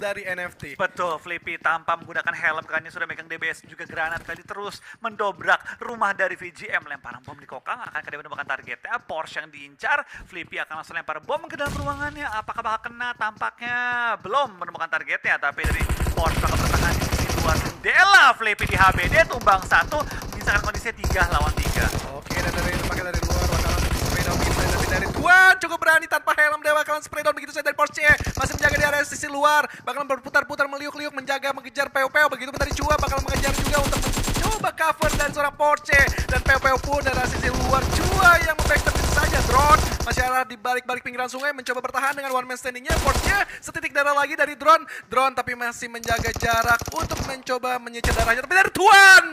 dari NFT. Betul, Flippy tanpa menggunakan helm karena sudah megang DBS juga granat kali terus mendobrak rumah dari VGM. Lemparan bom di kokang akan dia menemukan targetnya. Porsche yang diincar, Flippy akan langsung lempar bom ke dalam ruangannya. Apakah bakal kena? Tampaknya belum menemukan targetnya, tapi dari Porsche bakal bertahan di sisi luar jendela. Flippy di HBD tumbang 1, menyisakan kondisi 3 lawan 3. Oke, dan dari luar bakalan spray down begitu saja dari Tuan, cukup berani tanpa helm dia bakalan spray down begitu saja dari Porsche. Masih menjaga di area sisi luar, bakalan berputar-putar meliuk-liuk menjaga mengejar PO-PO. Begitu dari Chua bakalan mengejar juga untuk mencoba cover dari seorang Porsche, dan PO-PO pun dari sisi luar. Chua yang membackstep begitu saja. Drone masih ada di balik-balik pinggiran sungai mencoba bertahan dengan one man standingnya. Porsche setitik darah lagi dari drone tapi masih menjaga jarak untuk mencoba menyicil darahnya. Tapi dari Tuan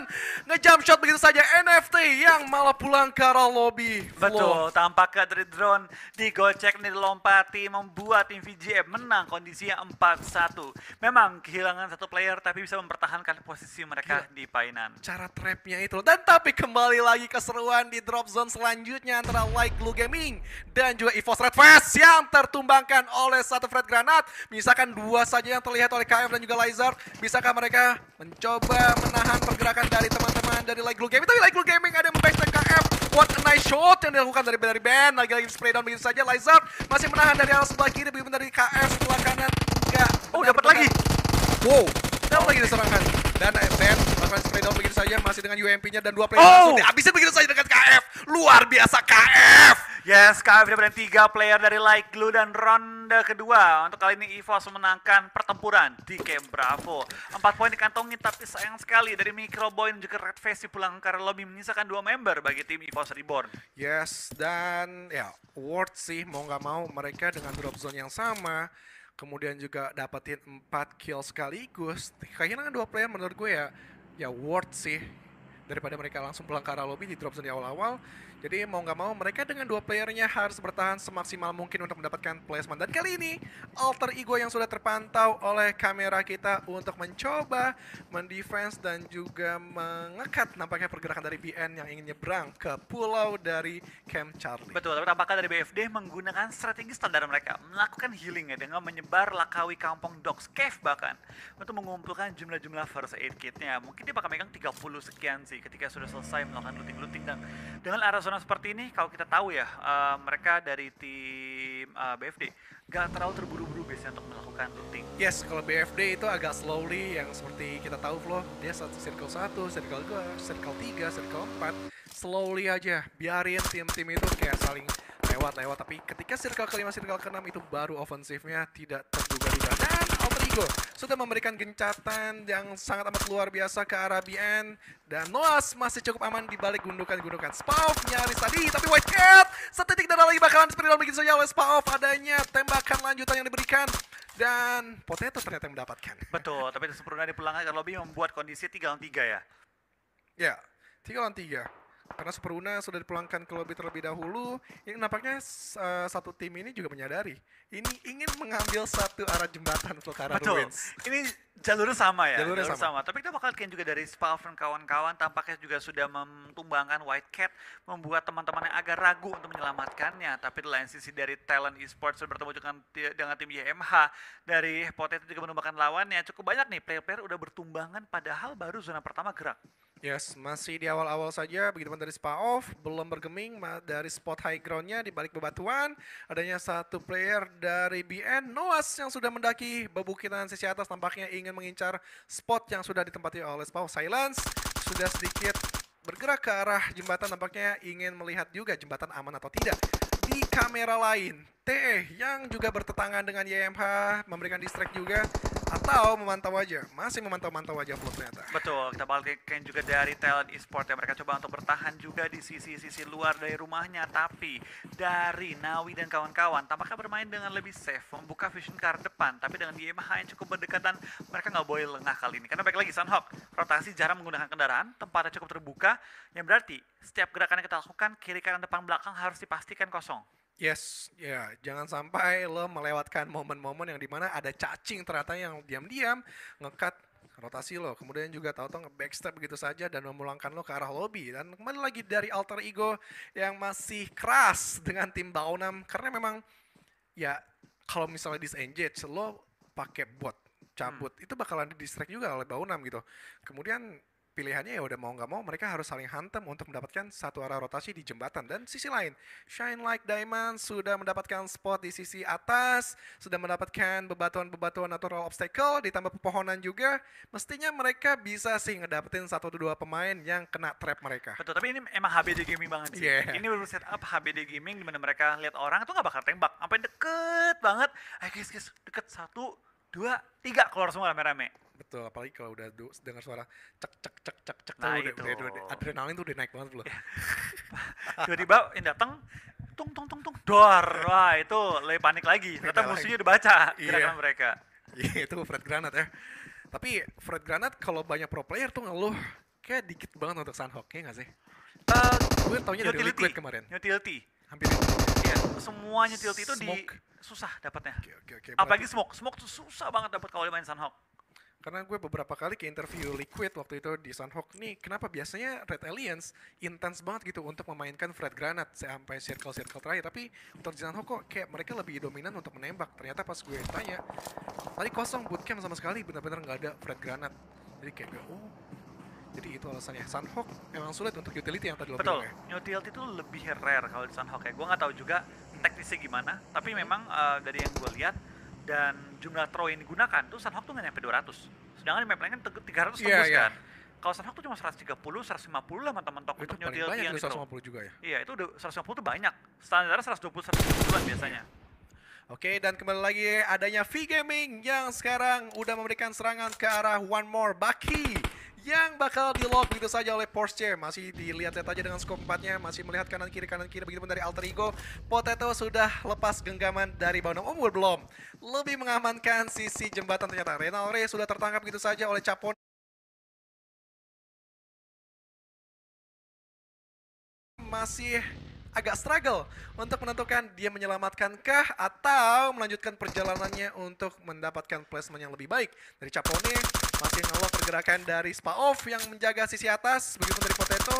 nge-jump shot begitu saja NFT yang malah pulang ke arah lobby. Betul, tampaknya dari drone digocek nih dilompati membuat tim VGM menang kondisinya 4-1. Memang kehilangan satu player tapi bisa mempertahankan posisi mereka di painan. Cara trapnya itu. Dan tapi kembali lagi keseruan di drop zone selanjutnya antara Like Glue Gaming dan juga EVOS Red Fest yang tertumbangkan oleh satu Fred Granat. Misalkan dua saja yang terlihat oleh KF dan juga Lizard. Bisakah mereka mencoba menahan pergerakan dari teman-teman dari Like Glue Gaming? Tapi Like Glue Gaming ada yang membackstep KF. What a nice shot yang dilakukan dari Ben. Lagi-lagi spray down begitu saja. Lizard masih menahan dari arah sebelah kiri. Begitu dari KF sebelah kanan. Enggak. Oh, dapat lagi. Wow. Dapat lagi diserangkan. Dan Ben bakalan spray down begitu saja. Masih dengan UMP-nya dan dua player langsung dihabisin begitu saja dengan KF. Luar biasa KF. Yes, KF diberikan 3 player dari Like Glue dan ronde kedua. Untuk kali ini EVOS memenangkan pertempuran di Camp Bravo. 4 poin dikantongi tapi sayang sekali dari Microboy dan juga Red Face pulang ke lobby menyisakan 2 member bagi tim EVOS Reborn. Yes, dan ya worth sih mau nggak mau mereka dengan drop zone yang sama. Kemudian juga dapetin 4 kill sekaligus. Kehilangan 2 player menurut gue ya worth sih. Daripada mereka langsung pulang ke arah lobby di drop zone di awal-awal. Jadi mau nggak mau mereka dengan 2 playernya harus bertahan semaksimal mungkin untuk mendapatkan placement. Dan kali ini alter ego yang sudah terpantau oleh kamera kita untuk mencoba mendefense dan juga mengekat nampaknya pergerakan dari BN yang ingin nyebrang ke pulau dari Camp Charlie. Betul, tapi tampaknya dari BFD menggunakan strategi standar mereka melakukan healing dengan menyebar lakawi kampung Dogs Cave bahkan untuk mengumpulkan jumlah-jumlah first aid kitnya. Mungkin dia bakal megang 30 sekian sih ketika sudah selesai melakukan looting-looting. Dan dengan arah zona seperti ini, kalau kita tahu ya, mereka dari tim BFD gak terlalu terburu-buru biasanya untuk melakukan looting. Yes, kalau BFD itu agak slowly yang seperti kita tahu Flo, dia circle 1, circle 2, circle 3, circle 4, slowly aja, biarin tim-tim itu kayak saling lewat-lewat. Tapi ketika circle ke-5, circle ke-6 itu baru ofensifnya tidak terduga-duga. Dan Alter Ego sudah memberikan gencatan yang sangat amat luar biasa ke arah BN. Dan Noas masih cukup aman di balik gundukan-gundukan. Spauf nyaris tadi, tapi White Cat setitik darah lagi bakalan spiral begitu saja oleh Spauf. Adanya tembakan lanjutan yang diberikan. Dan Potato ternyata yang mendapatkan. Betul, tapi sempurna di pulangan ke lobby membuat kondisi 3 lawan 3 ya. Ya, 3 lawan 3. Karena Superuna sudah dipulangkan ke lobby terlebih dahulu. Ini nampaknya satu tim ini juga menyadari. Ini ingin mengambil satu arah jembatan untuk ke arah Betul, Ruins. ini jalurnya sama ya, Jalurnya sama. Tapi kita bakal lihat juga dari Spav dan kawan-kawan tampaknya juga sudah mentumbangkan White Cat, membuat teman-teman yang agak ragu untuk menyelamatkannya. Tapi di lain sisi dari Talent Esports sudah bertemu dengan tim YMH dari Potato juga menumbangkan lawannya. Cukup banyak nih player-player udah bertumbangan padahal baru zona pertama gerak. Yes, masih di awal-awal saja, begitu dari Spaov, belum bergeming dari spot high groundnya di balik bebatuan. Adanya satu player dari BN, Noas yang sudah mendaki bebukit sisi atas, tampaknya ingin mengincar spot yang sudah ditempati oleh Spaov. Silence sudah sedikit bergerak ke arah jembatan, tampaknya ingin melihat juga jembatan aman atau tidak. Di kamera lain, TE yang juga bertetangga dengan YMH memberikan distract juga. Atau memantau aja, masih memantau-mantau aja Flo ternyata. Betul, kita balikin juga dari Talent Esports yang mereka coba untuk bertahan juga di sisi-sisi luar dari rumahnya. Tapi dari Nawi dan kawan-kawan tampaknya bermain dengan lebih safe, membuka vision car depan. Tapi dengan YMH yang cukup berdekatan, mereka nggak boleh lengah kali ini. Karena baik lagi Sunhawk, rotasi jarang menggunakan kendaraan, tempatnya cukup terbuka. Yang berarti setiap gerakan yang kita lakukan, kiri kanan depan belakang harus dipastikan kosong. Yes, ya jangan sampai lo melewatkan momen-momen yang dimana ada cacing ternyata yang diam-diam ngekat rotasi lo. Kemudian juga tahu-tahu nge-backstep begitu saja dan memulangkan lo ke arah lobby. Dan kembali lagi dari Alter Ego yang masih keras dengan tim Baonam. Karena memang ya kalau misalnya disengage lo pakai bot. cabut, itu bakalan di-distract juga oleh Baunam gitu. Kemudian pilihannya ya udah mau nggak mau mereka harus saling hantam untuk mendapatkan satu arah rotasi di jembatan. Dan sisi lain, Shine Like Diamond sudah mendapatkan spot di sisi atas, sudah mendapatkan bebatuan-bebatuan atau roll obstacle, ditambah pepohonan juga. Mestinya mereka bisa sih ngedapetin 1-2 pemain yang kena trap mereka. Betul, tapi ini emang HBD Gaming banget sih. Yeah. Ini baru setup HBD Gaming dimana mereka lihat orang itu nggak bakal tembak, sampai deket banget. Ayo guys, deket 1, 2, 3 keluar semua rame-rame. Betul, apalagi kalau udah dengar suara cek cek cek cek cek Nah, tuh itu. udah adrenalin tuh udah naik banget loh. Tiba-tiba yang datang tung tung tung tung dor. Wah, itu lebih panik lagi. Ternyata Beda musuhnya udah baca Iya. gerakan mereka. Iya, itu Fred Granat ya. Tapi Fred Granat kalau banyak pro player tuh ngeluh kayak dikit banget untuk Sunhawk, ya nggak sih? Gue taunya dari Utility. Liquid kemarin. Utility. Hampir Iya, semuanya utility itu Smoke. susah dapatnya. Oke. Apalagi smoke tuh susah banget dapat kalau main Sunhawk. Karena gue beberapa kali ke interview Liquid waktu itu di Sunhawk nih, kenapa biasanya Red Alliance intens banget gitu untuk memainkan Fred Granat sampai circle-circle terakhir, tapi untuk di Sunhawk kok kayak mereka lebih dominan untuk menembak. Ternyata pas gue tanya, tadi kosong bootcamp sama sekali, benar-benar nggak ada Fred Granat. Jadi kayak gue, oh, jadi itu alasannya. Sunhawk emang sulit untuk utility yang tadi lo Betul, bilang ya. utility itu lebih rare kalau di Sunhawk ya. Gue nggak tahu juga teknisnya gimana, tapi memang dari yang gue lihat dan jumlah throw yang digunakan tuh Sunhawk tuh nggak nyampe 200. Sedangkan di map lain kan 300 Iya, tembus iya. kan. Kalau Sunhawk tuh cuma 130, 150 lah mentok-mentok Itu untuk paling utility banyak yang dari di throw. 150 juga ya. Iya, itu udah 150 tuh banyak. Standarnya 120, 130-an biasanya. Oke, dan kembali lagi adanya V-Gaming yang sekarang udah memberikan serangan ke arah One More Baki yang bakal di-lock begitu saja oleh Porsche. Masih dilihat-lihat aja dengan scope 4-nya, masih melihat kanan kiri begitu pun dari Alter Ego. Potato sudah lepas genggaman dari Baunam. Oh, belum. Lebih mengamankan sisi jembatan ternyata. Renal Ray sudah tertangkap begitu saja oleh Capon. Masih agak struggle untuk menentukan dia menyelamatkankah atau melanjutkan perjalanannya untuk mendapatkan placement yang lebih baik. Dari Capone masih ngelock pergerakan dari Spaoff yang menjaga sisi atas, begitu dari Potato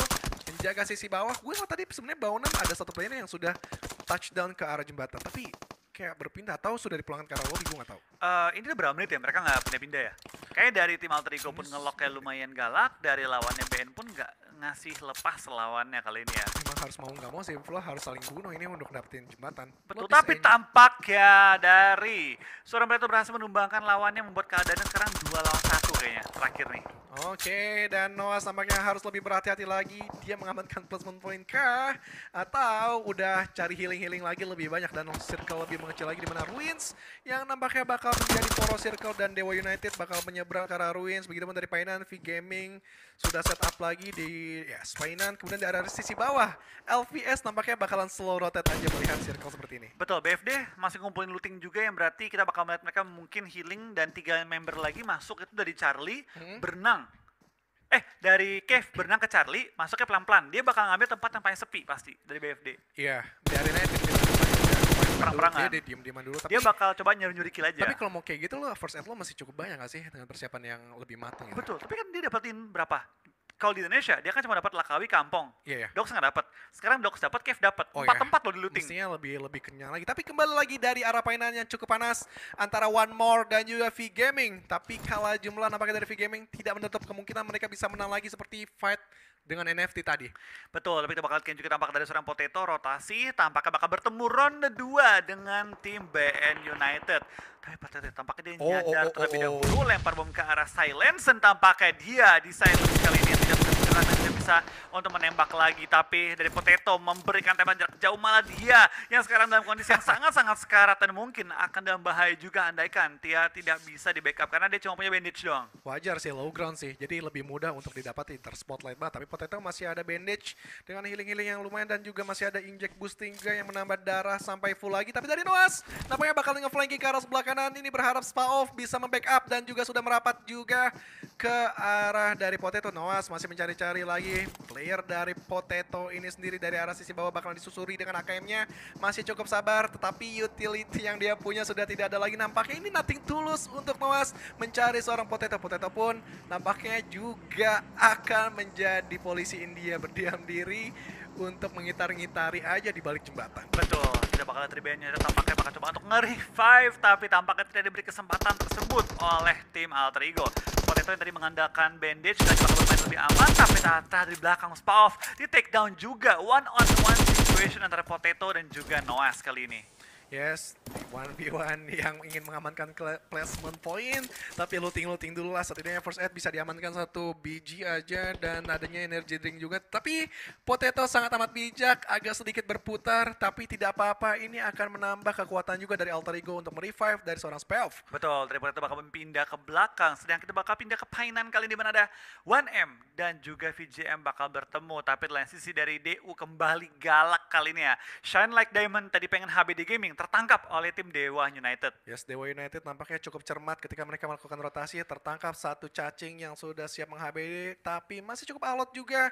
menjaga sisi bawah. Gue ngeliat tadi sebenarnya Baunam ada satu player yang sudah touchdown ke arah jembatan, tapi kayak berpindah atau sudah dipulangkan ke arah lobby, gue nggak tahu. Ini udah berapa menit ya mereka nggak pindah-pindah ya? Kayak dari tim Alter Ego pun ngelocknya lumayan galak, dari lawannya BN pun nggak ngasih lepas lawannya kali ini ya. Memang harus mau nggak mau sih, Flo harus saling bunuh ini untuk dapetin jembatan. Betul, Lo bisa tapi tampak ya dari seorang Predator berhasil menumbangkan lawannya, membuat keadaannya sekarang 2 lawan 1 kayaknya terakhir nih. Oke, dan Noah tampaknya harus lebih berhati-hati lagi. Dia mengamankan placement point kah? Atau udah cari healing-healing lagi lebih banyak dan circle lebih mengecil lagi di mana Ruins yang nampaknya bakal menjadi poros circle dan Dewa United bakal menyeberang ke arah Ruins. Begitupun dari Painan, V-Gaming sudah set up lagi di Painan. Kemudian di arah sisi bawah, LVS nampaknya bakalan slow rotate aja melihat circle seperti ini. Betul, BFD masih ngumpulin looting juga yang berarti kita bakal melihat mereka mungkin healing dan 3 member lagi masuk itu dari Charlie berenang. Dari Cave berenang ke Charlie, masuknya pelan-pelan. Dia bakal ngambil tempat yang paling sepi pasti dari BFD. Iya, biarin aja Perang-perangan. dia diem-dieman dulu. Dia bakal coba nyuri-nyuri kill aja. Tapi kalau mau kayak gitu lo first aid lo masih cukup banyak gak sih dengan persiapan yang lebih matang gitu? Betul, tapi kan dia dapetin berapa? Kalau di Indonesia, dia kan cuma dapat Lakawi, Kampong. Iya. Dox nggak dapat. Sekarang Dox dapat, Cave dapat. Oh, 4 iya. tempat loh di looting. Mestinya lebih kenyang lagi. Tapi kembali lagi dari arah Painan yang cukup panas antara One More dan juga V-Gaming. Tapi kalah jumlah nampaknya dari V-Gaming tidak menutup kemungkinan mereka bisa menang lagi seperti fight dengan NFT tadi. Betul, tapi kita bakal lihat juga tampak dari seorang Potato rotasi, tampaknya bakal bertemu ronde 2 dengan tim BN United. Tapi Potato tampaknya dia nyadar terlebih dahulu, lempar bom ke arah Silence, dan tampaknya dia di Silence kali ini tidak bisa untuk menembak lagi, tapi dari Potato memberikan tembakan jarak jauh, malah dia yang sekarang dalam kondisi yang sangat-sangat sekarat dan mungkin akan dalam bahaya juga andaikan dia tidak bisa di backup karena dia cuma punya bandage doang. Wajar sih, low ground sih, jadi lebih mudah untuk didapat spotlight banget. Tapi Potato masih ada bandage dengan healing-healing yang lumayan dan juga masih ada inject boosting juga yang menambah darah sampai full lagi. Tapi dari Noas nampaknya bakal nge-flanking ke arah sebelah kanan, ini berharap Spaoff bisa membackup dan juga sudah merapat juga ke arah dari Potato. Noas masih mencari-cari lagi player dari Potato ini sendiri dari arah sisi bawah bakalan disusuri dengan AKM-nya. Masih cukup sabar, tetapi utility yang dia punya sudah tidak ada lagi. Nampaknya ini nothing tulus untuk Noas mencari seorang Potato. Potato pun nampaknya juga akan menjadi polisi India berdiam diri untuk mengitar-ngitari aja di balik jembatan. Betul, tidak bakal terbianya tampaknya bakal coba untuk nge-revive, tapi tampaknya tidak diberi kesempatan tersebut oleh tim Alter Ego. Potato yang tadi mengandalkan bandage dan bakal bermain lebih aman, tapi Tata di belakang Spaoff di take down juga. One on one situation antara Potato dan juga Noaz kali ini. Yes, 1v1 yang ingin mengamankan placement point, tapi looting dulu lah. Setidaknya first aid bisa diamankan satu biji aja dan adanya energy drink juga. Tapi Potato sangat amat bijak, agak sedikit berputar, tapi tidak apa-apa. Ini akan menambah kekuatan juga dari Alter Ego untuk merevive dari seorang Spaoff. Betul, dari Potato bakal pindah ke belakang, sedang kita bakal pindah ke Painan kali ini, di mana ada 1M dan juga VJM bakal bertemu. Tapi di lain sisi dari DU kembali galak kali ini ya. Shine Like Diamond tadi pengen HBD Gaming tertangkap oleh tim Dewa United. Yes, Dewa United nampaknya cukup cermat ketika mereka melakukan rotasi. Tertangkap satu cacing yang sudah siap meng-HBD, tapi masih cukup alot juga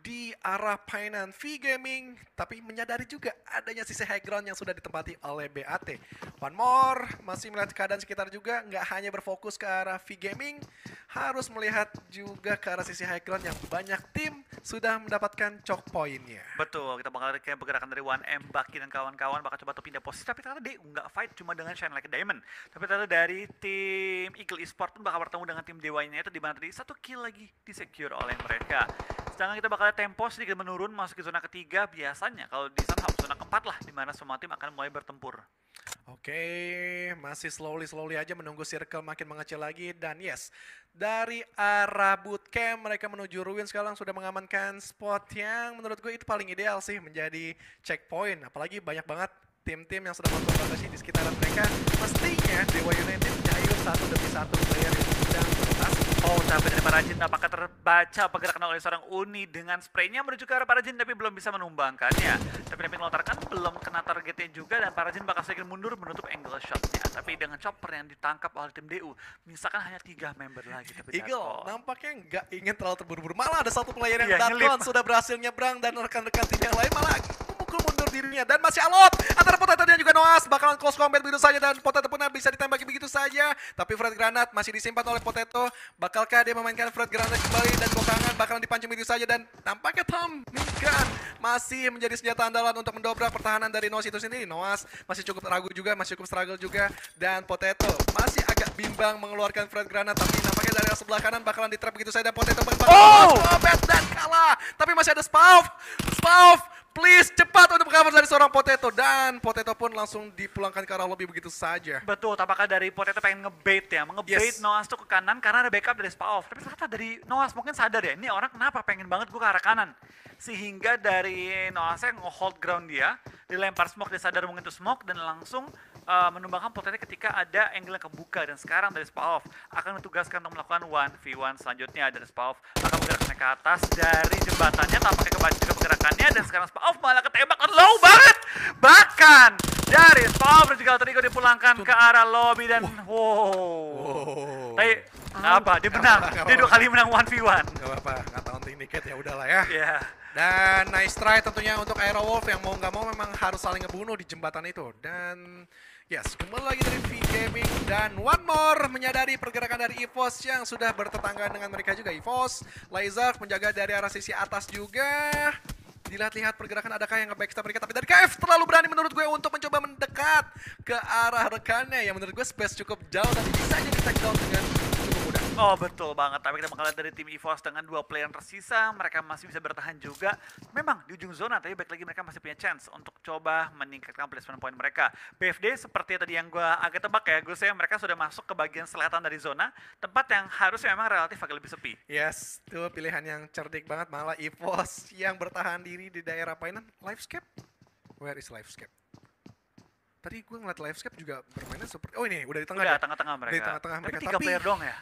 di arah Painan V Gaming. Tapi menyadari juga adanya sisi high ground yang sudah ditempati oleh BAT. One more, masih melihat keadaan sekitar juga, nggak hanya berfokus ke arah V Gaming, harus melihat juga ke arah sisi high ground yang banyak tim sudah mendapatkan choke point-nya. Betul, kita bakal lihat pergerakan dari 1M, Baki dan kawan-kawan bakal coba tuh pindah posisi, tapi ternyata dia nggak fight cuma dengan Shine Like a Diamond. Tapi ternyata dari tim Eagle Esport pun bakal bertemu dengan tim Dewa United, di mana tadi satu kill lagi di-secure oleh mereka. Sedangkan kita bakal lihat tempo sedikit menurun masuk ke zona ketiga. Biasanya kalau di sana zona keempat lah, di mana semua tim akan mulai bertempur. Oke, masih slowly aja menunggu circle makin mengecil lagi. Dan yes, dari arah bootcamp mereka menuju ruin sekarang sudah mengamankan spot yang menurut gue itu paling ideal sih menjadi checkpoint. Apalagi banyak banget tim-tim yang sudah melakukan rotasi di sekitaran mereka. Mestinya Dewa United jahil satu demi satu player yang sedang berrotasi. Oh, tapi dari Parajin apakah terbaca pergerakan oleh seorang Uni dengan spraynya menuju ke arah Parajin, tapi belum bisa menumbangkannya. Tapi Nepin melontarkan belum kena targetnya juga, dan Parajin bakal sedikit mundur menutup angle shotnya. Tapi dengan chopper yang ditangkap oleh tim DU, misalkan hanya 3 member lagi. Tapi Eagle nampaknya nggak ingin terlalu terburu-buru. Malah ada satu player yang Iya, Darkon sudah berhasil nyebrang dan rekan-rekan tim yang lain malah memukul mundur dirinya. Dan masih alot antara Potato dan juga Noaz. Bakalan close combat begitu saja dan Potato pun bisa ditembaki begitu saja. Tapi Fred Granat masih disimpan oleh Potato. Bakalkah dia memainkan Fred Granat kembali dan bokangan bakalan dipancing begitu saja. Dan tampaknya Tom Minggan masih menjadi senjata andalan untuk mendobrak pertahanan dari Noaz itu sendiri. Noaz masih cukup ragu juga, masih cukup struggle juga. Dan Potato masih agak bimbang mengeluarkan Fred Granat. Tapi nampaknya dari sebelah kanan bakalan di-trap begitu saja. Dan Potato combat dan kalah. Tapi masih ada Spaoff. Spaoff, please cepat untuk cover dari seorang Potato. Dan Potato pun langsung dipulangkan ke arah lobby begitu saja. Betul, tampaknya dari Potato pengen ngebait ya, ngebait Noaz tuh ke kanan karena ada backup dari Spaoff. Tapi ternyata dari Noaz mungkin sadar ya, ini orang kenapa pengen banget gue ke arah kanan. Sehingga dari Noaznya nge-hold ground dia, dilempar smoke, dia sadar mungkin itu smoke, dan langsung menumbangkan Potato ketika ada angle yang kebuka. Dan sekarang dari Spaoff akan ditugaskan untuk melakukan 1v1 selanjutnya. Dari Spaoff akan bergerak ke atas dari jembatannya, tampaknya kebaca juga pergerakannya, dan sekarang Spaoff malah ketembak low banget. Bahkan dari Spaoff dan juga Alter Ego dipulangkan ke arah lobby dan wow. Tapi apa? Dia menang. Dia 2 kali menang 1v1. Gak apa-apa, nggak tahu indicate ya udahlah ya. Iya. Dan nice try tentunya untuk Aerowolf yang mau nggak mau memang harus saling ngebunuh di jembatan itu. Dan yes, kembali lagi dari V Gaming dan one more menyadari pergerakan dari EVOS yang sudah bertetangga dengan mereka juga. EVOS, Laser menjaga dari arah sisi atas juga. Dilihat-lihat pergerakan adakah yang nge-backstab mereka, tapi dari KF terlalu berani menurut gue untuk mencoba mendekat ke arah rekannya yang menurut gue space cukup jauh dan bisa jadi take down dengan cukup mudah. Oh betul banget, tapi kita bakal lihat dari tim EVOS dengan 2 player yang tersisa, mereka masih bisa bertahan juga. Memang di ujung zona, tapi baik lagi mereka masih punya chance untuk coba meningkatkan placement point mereka. BFD seperti tadi yang gue agak tebak ya, gue saya mereka sudah masuk ke bagian selatan dari zona, tempat yang harusnya memang relatif agak lebih sepi. Yes, itu pilihan yang cerdik banget, malah EVOS yang bertahan diri di daerah Painan. Livescape? Where is Livescape? Tadi gue ngeliat Livescape juga bermainnya seperti, oh ini udah di tengah. Udah deh. tengah-tengah mereka. Di tengah-tengah mereka. Tapi 3 player dong ya?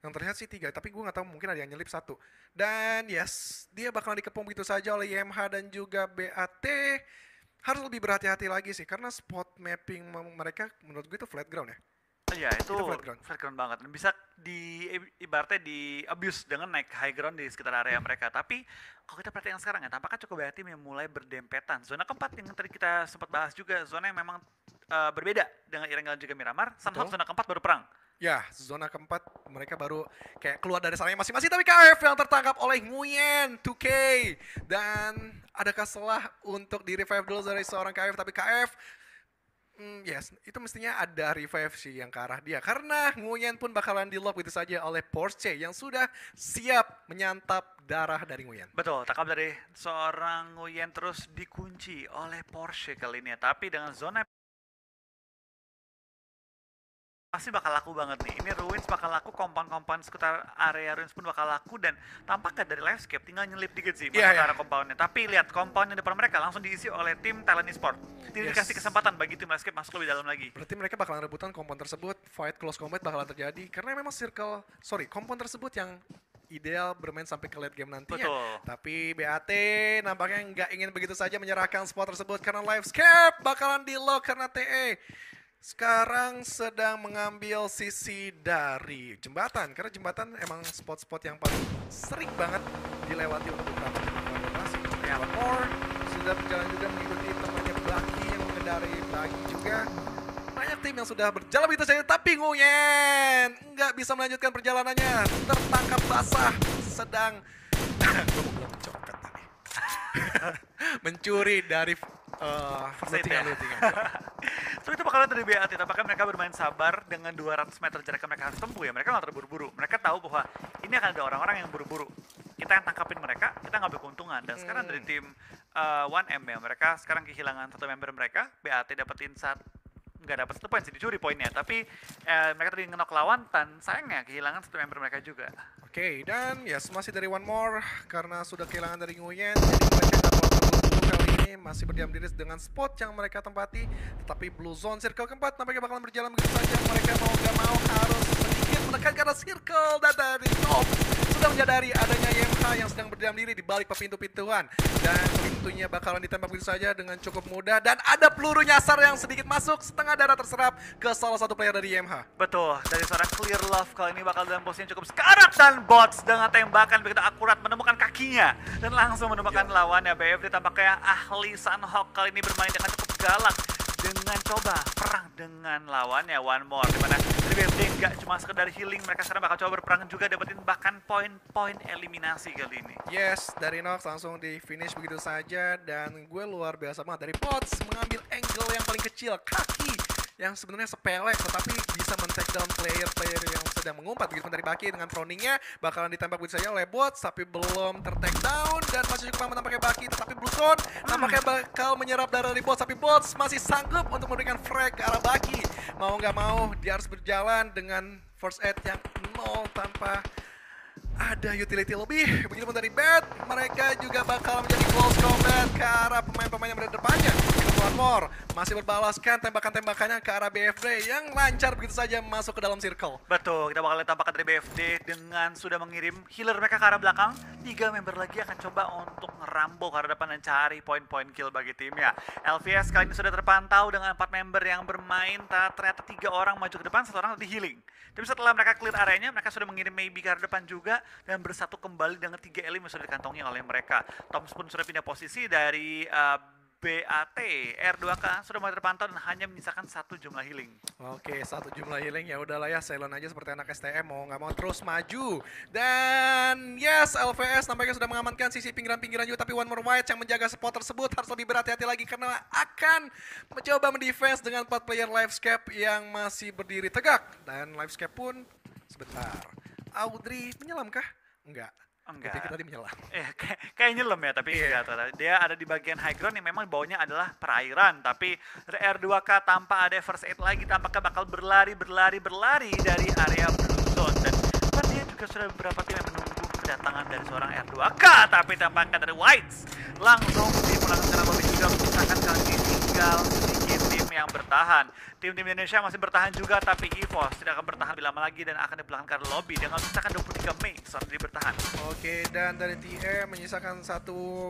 Yang terlihat sih 3, tapi gue nggak tahu mungkin ada yang nyelip 1. Dan yes, dia bakalan dikepung begitu saja oleh YMH dan juga BAT. Harus lebih berhati-hati lagi sih, karena spot mapping mereka menurut gue itu flat ground ya. Iya, itu flat ground banget. Dan bisa ibaratnya di abuse dengan naik high ground di sekitar area mereka. Tapi kalau kita perhatikan sekarang ya, tampaknya cukup banyak tim yang mulai berdempetan. Zona keempat yang tadi kita sempat bahas juga, zona yang memang berbeda dengan Irenggal juga Miramar. Sunhawk zona keempat baru perang. Ya, zona keempat mereka baru kayak keluar dari sarangnya masing-masing, tapi KF yang tertangkap oleh Nguyen 2K. Dan adakah salah untuk di revive dulu dari seorang KF, tapi KF yes, itu mestinya ada revive sih yang ke arah dia. Karena Nguyen pun bakalan di-lock begitu saja oleh Porsche yang sudah siap menyantap darah dari Nguyen. Betul, takap dari seorang Nguyen terus dikunci oleh Porsche kali ini ya. Tapi dengan zona pasti bakal laku banget nih. Ini Ruins bakal laku, kompon-kompon sekitar area Ruins pun bakal laku, dan tampaknya dari Livescape tinggal nyelip dikit sih masuk ke arah compoundnya. Tapi lihat compound yang depan mereka langsung diisi oleh tim Talent Esport. Tidak dikasih kesempatan bagi tim Livescape masuk lebih dalam lagi. Berarti mereka bakalan rebutan kompon tersebut, fight close combat bakalan terjadi karena memang kompon tersebut yang ideal bermain sampai ke late game nantinya. Betul. Tapi BAT nampaknya nggak ingin begitu saja menyerahkan spot tersebut karena Livescape bakalan di-lock karena TE sekarang sedang mengambil sisi dari jembatan, karena jembatan emang spot-spot yang paling sering banget dilewati untuk beberapa tim operasi. Ya, More sudah berjalan juga mengikuti temannya Baki yang mengendarai Baki juga. Banyak tim yang sudah berjalan begitu saja, tapi Nguyen nggak bisa melanjutkan perjalanannya, tertangkap basah, sedang gue mau bilang mencokot tadi. Mencuri dari lootingan. So itu bakalan dari BAT, tampaknya mereka bermain sabar dengan 200 meter jarak yang mereka harus tempuh ya. Mereka nggak terburu-buru, mereka tahu bahwa ini akan ada orang-orang yang buru-buru. Kita yang tangkapin mereka, kita ngambil keuntungan. Dan sekarang dari tim 1M ya, mereka sekarang kehilangan satu member mereka, BAT dapetin nggak dapat 1 poin sih, dicuri poinnya. Tapi mereka tadi ngenok lawan, dan sayangnya kehilangan satu member mereka juga. Oke, dan yes, masih dari One More karena sudah kehilangan dari Nguyen, jadi mereka dapat terburu-buru kali ini masih berdiam diri dengan spot yang mereka tempati. Tetapi Blue Zone circle keempat nampaknya bakalan berjalan begitu saja. Mereka mau nggak mau harus sedikit menekan karena circle dan dari top sudah menyadari adanya YMH yang sedang berdiam diri di balik pintu-pintuan, dan pintunya bakalan ditembak begitu saja dengan cukup mudah, dan ada peluru nyasar yang sedikit masuk, setengah darah terserap ke salah satu player dari YMH. Betul, dari seorang Clear Love kali ini bakal dalam posisi yang cukup sekarat, dan Bots dengan tembakan begitu akurat menemukan kakinya dan langsung menemukan lawannya. BFD tampaknya ahli Sunhawk kali ini bermain dengan cukup galak dengan coba perang dengan lawannya One More, dimana dari BFD nggak cuma sekedar healing, mereka sekarang bakal coba berperang juga, dapetin bahkan poin-poin eliminasi kali ini. Yes, dari Nox langsung di finish begitu saja, dan gue luar biasa banget dari Bots mengambil angle yang paling kecil, kaki yang sebenarnya sepele tetapi bisa men-take down player-player yang sedang mengumpat. Begitu dari Baki dengan proningnya bakalan ditembak begitu saja oleh Bots, tapi belum ter-take down, dan masih cukup aman nampaknya Baki, tetapi Blue Zone nampaknya bakal menyerap darah dari Bots, tapi Bots masih sanggup untuk memberikan frag ke arah Baki. Mau nggak mau dia harus berjalan dengan first aid yang nol tanpa ada utility lebih. Begitupun dari Bad, mereka juga bakal menjadi close combat ke arah pemain-pemain yang berada depannya. One More masih berbalaskan tembakan-tembakannya ke arah BFD yang lancar begitu saja masuk ke dalam circle. Betul, kita bakal lihat tampakan dari BFD dengan sudah mengirim healer mereka ke arah belakang. 3 member lagi akan coba untuk ngerambok ke arah depan dan cari poin-poin kill bagi timnya. LVS kali ini sudah terpantau dengan 4 member yang bermain, ternyata 3 orang maju ke depan, 1 orang di healing. Tapi setelah mereka clear areanya, mereka sudah mengirim maybe ke arah depan juga, dan bersatu kembali dengan 3 elim yang sudah dikantongi oleh mereka. Toms pun sudah pindah posisi dari BAT, R2K sudah mulai terpantau dan hanya menyisakan 1 jumlah healing. Oke, 1 jumlah healing, ya udahlah ya, silent aja seperti anak STM, mau nggak mau terus maju. Dan yes, LVS nampaknya sudah mengamankan sisi pinggiran-pinggiran juga, tapi One More White yang menjaga spot tersebut harus lebih berhati-hati lagi karena akan mencoba mendefense dengan 4 player Livescape yang masih berdiri tegak. Dan Livescape pun sebentar. Audrey menyelamkah? Enggak. Enggak. Kita tadi menyelam. Kayak nyelam ya, tapi enggak. Dia ada di bagian high ground yang memang baunya adalah perairan. Tapi R2K tanpa ada first aid lagi, tampaknya bakal berlari dari area blue zone. Dan dia juga sudah beberapa tim yang menunggu kedatangan dari seorang R2K. Tapi tampaknya dari Whites langsung dipulangkan secara lebih juga, misalkan kali ini tinggal sedikit tim yang bertahan. Tim-tim Indonesia masih bertahan juga, tapi EVOS tidak akan bertahan lebih lama lagi dan akan dipulangkan ke lobby dengan menyisakan 23 Mei saat dia bertahan. Oke, dan dari TM menyisakan 1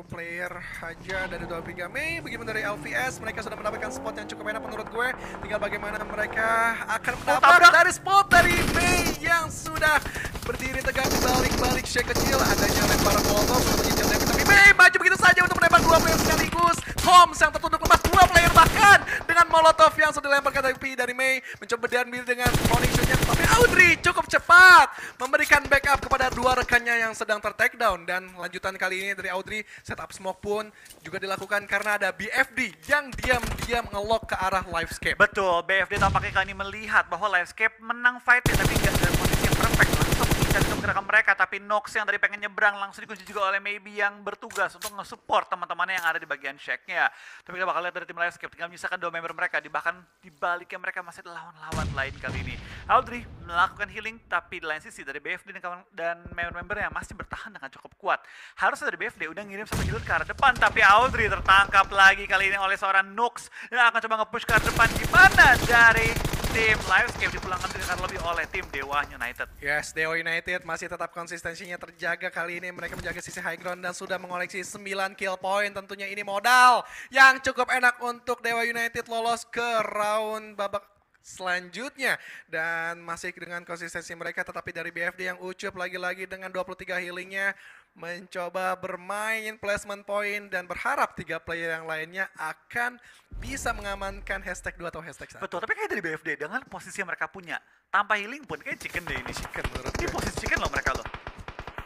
player aja dari 23 Mei. Begitu dari LVS, mereka sudah mendapatkan spot yang cukup enak menurut gue. Tinggal bagaimana mereka akan mendapat dari spot dari Mei yang sudah berdiri tegak di balik-balik shake kecil. Adanya lemparan molotov untuk menyicil David, tapi Mei maju begitu saja untuk menembak 2 player sekaligus. Toms yang tertutup lepas 2 player bahkan dengan molotov yang sudah dilemparkan dari Mei. mencoba diambil dengan cloning shotnya, tapi Audrey cukup cepat memberikan backup kepada dua rekannya yang sedang ter-take down. Dan lanjutan kali ini dari Audrey, setup smoke pun juga dilakukan karena ada BFD yang diam-diam nge-lock ke arah Livescape. Betul, BFD tampaknya kali ini melihat bahwa Livescape menang fight tapi nggak dalam kondisi yang perfect. Langsung mencari gerakan mereka, tapi Nox yang tadi pengen nyebrang langsung dikunci juga oleh Maybe yang bertugas untuk nge-support teman-temannya yang ada di bagian shack-nya. Tapi kita bakal lihat dari tim Livescape tinggal menyisakan 2 member mereka, bahkan di baliknya mereka masih ada lawan-lawan lain kali ini. Audrey melakukan healing, tapi di lain sisi dari BFD dan member-membernya masih bertahan dengan cukup kuat. Harusnya dari BFD udah ngirim sampai jalur ke arah depan, tapi Audrey tertangkap lagi kali ini oleh seorang Nox dan akan coba nge-push ke arah depan. Gimana dari tim Livescape dipulangkan dengan lebih oleh tim Dewa United. Yes, Dewa United masih tetap konsistensinya terjaga kali ini. Mereka menjaga sisi high ground dan sudah mengoleksi 9 kill point. Tentunya ini modal yang cukup enak untuk Dewa United lolos ke round babak selanjutnya. Dan masih dengan konsistensi mereka, tetapi dari BFD yang ucup lagi-lagi dengan 23 healingnya mencoba bermain placement point dan berharap 3 player yang lainnya akan bisa mengamankan hashtag 2 atau hashtag 1. Betul, tapi kayak dari BFD dengan posisi yang mereka punya tanpa healing pun kayak chicken deh ini. Chicken menurut Ini gue. posisi chicken loh mereka loh.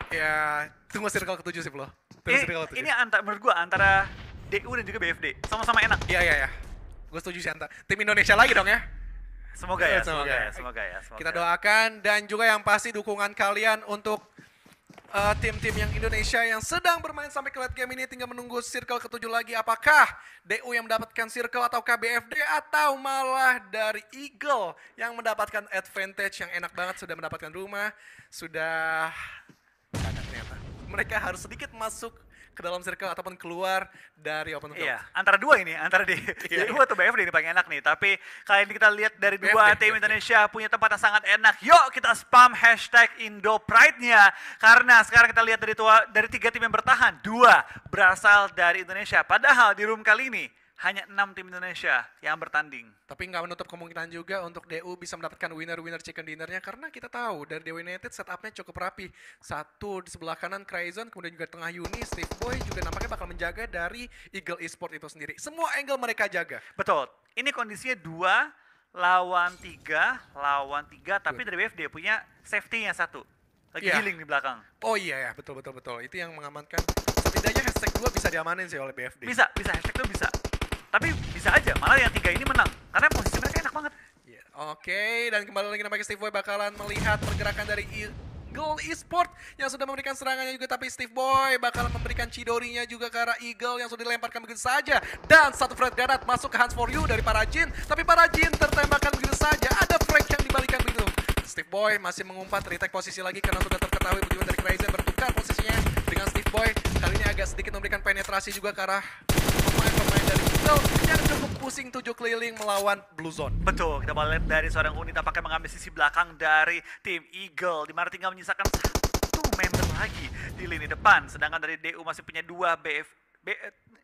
Ya, tunggu circle ke-7 sih bro. Ini menurut gua antara DU dan juga BFD sama-sama enak. Iya. Gue setuju sih Anta. Tim Indonesia lagi dong ya. Semoga ya. Semoga. Kita doakan dan juga yang pasti dukungan kalian untuk tim-tim yang Indonesia yang sedang bermain sampai ke late game ini. Tinggal menunggu circle ke-7 lagi. Apakah DU yang mendapatkan circle ataukah BFD atau malah dari Eagle yang mendapatkan advantage yang enak banget, sudah mendapatkan rumah, sudah ada ternyata. Mereka harus sedikit masuk ke dalam circle ataupun keluar dari open field. Iya, antara dua ini, antara di DU atau BFD ini paling enak nih. Tapi kali ini kita lihat dari dua tim Indonesia punya tempat yang sangat enak. Yuk kita spam hashtag IndoPride-nya. Karena sekarang kita lihat dari 3 tim yang bertahan, 2 berasal dari Indonesia. Padahal di room kali ini hanya 6 tim Indonesia yang bertanding. Tapi nggak menutup kemungkinan juga untuk DU bisa mendapatkan winner chicken dinnernya, karena kita tahu dari Dewa United setupnya cukup rapi. Satu di sebelah kanan Crayon, kemudian juga tengah Yuni, Steve Boy juga nampaknya bakal menjaga dari Eagle Esport itu sendiri. Semua angle mereka jaga. Betul. Ini kondisinya 2 lawan 3, tapi dari BFD punya safety-nya 1. Lagi healing di belakang. Oh iya ya, betul. Itu yang mengamankan. Setidaknya hashtag 2 bisa diamanin sih oleh BFD. Bisa, hashtag 2 bisa. Tapi bisa aja, malah yang 3 ini menang. Karena posisi mereka enak banget. Yeah. Oke, dan kembali lagi nampaknya Steve Boy bakalan melihat pergerakan dari Eagle Esport yang sudah memberikan serangannya juga, tapi Steve Boy bakalan memberikan Chidori-nya juga ke arah Eagle yang sudah dilemparkan begitu saja. Dan satu frag granat masuk ke Hands for You dari Parajin, tapi Parajin tertembakkan begitu saja. Ada frag yang dibalikan begitu. Steve Boy masih mengumpat, retake posisi lagi karena sudah terketahui begitu dari Crazy bertukar posisinya dengan Steve Boy. Kali ini agak sedikit memberikan penetrasi juga ke arah pemain dari Eagle yang cukup pusing 7 keliling melawan Blue Zone. Betul, kita boleh lihat dari seorang unit tampaknya mengambil sisi belakang dari tim Eagle, di mana tinggal menyisakan 1 member lagi di lini depan. Sedangkan dari DU masih punya 2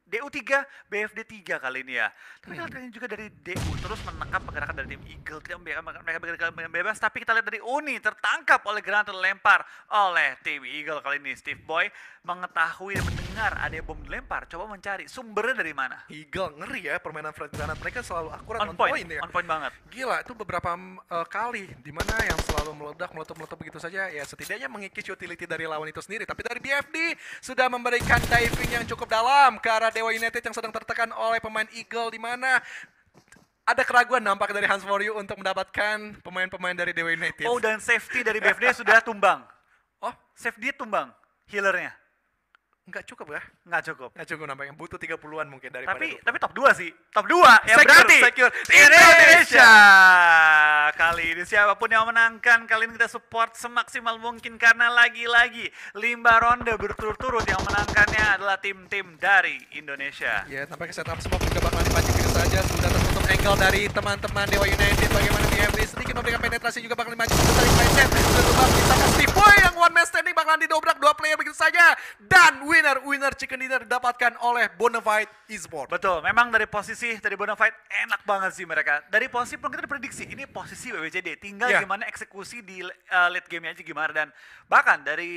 DU 3, BFD 3 kali ini ya. Tapi kita lihat juga dari DU terus menekan pergerakan dari tim Eagle, tidak membiarkan mereka bergerak bebas. Tapi kita lihat dari Uni tertangkap oleh granat dilempar oleh tim Eagle kali ini. Steve Boy mengetahui dan mendengar ada bom dilempar, coba mencari sumbernya dari mana. Eagle ngeri ya permainan frag granat mereka, selalu akurat On point ya. on point banget. Gila, itu beberapa kali dimana yang selalu meledak begitu saja, ya setidaknya mengikis utility dari lawan itu sendiri. Tapi dari BFD sudah memberikan diving yang cukup dalam ke arah Dewa United yang sedang tertekan oleh pemain Eagle, di mana ada keraguan nampak dari Hands for You untuk mendapatkan pemain-pemain dari Dewa United. Oh, dan safety dari BFD sudah tumbang. Oh, Safety tumbang, healernya. nggak cukup ya? Nggak cukup. Nggak cukup nampaknya, butuh 30-an mungkin daripada Tapi top 2 sih. Top 2 yang berarti secure. Indonesia. Kali ini siapapun yang menangkan, kali ini kita support semaksimal mungkin karena lagi-lagi 5 ronde berturut-turut yang menangkannya adalah tim-tim dari Indonesia. Ya, tampaknya setup smoke juga bakal dipancing begitu saja. Sudah tertutup angle dari teman-teman Dewa United. Bagaimana BFD sedikit memberikan penetrasi juga bakal dimancing begitu dari Clayset. Sudah tumbang misalkan Steve Boy yang one man standing bakalan didobrak 2 player begitu saja. Dan winner chicken dinner didapatkan oleh Bonafide Esport. Betul, memang dari posisi dari Bonafide enak banget sih mereka. Dari posisi pun kita prediksi ini posisi WWJD, tinggal gimana eksekusi di late game-nya aja gimana, dan bahkan dari